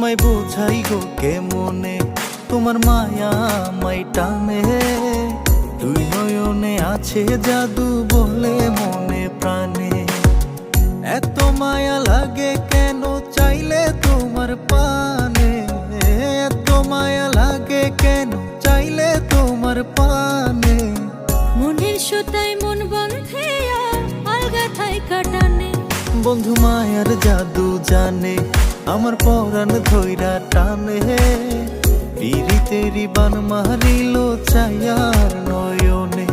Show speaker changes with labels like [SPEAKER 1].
[SPEAKER 1] তোমায় বোঝাই গো কেমনে, তোমার মায়া আমায় টানে। দুই নয়নে আছে জাদু বলে মনে প্রাণে। এত মায়া লাগে কেন চাইলে তোমার পানে, এত মায়া লাগে কেন চাইলে তোমার পানে।
[SPEAKER 2] মনের সোতায় মন বন্ধে আলগা থাই কাটানে।
[SPEAKER 1] বন্ধু মায়ার জাদু জানে, আমার পরাণ ধইরা টানে। পিরিতেরি বান মারিল চায়ার নয়নে।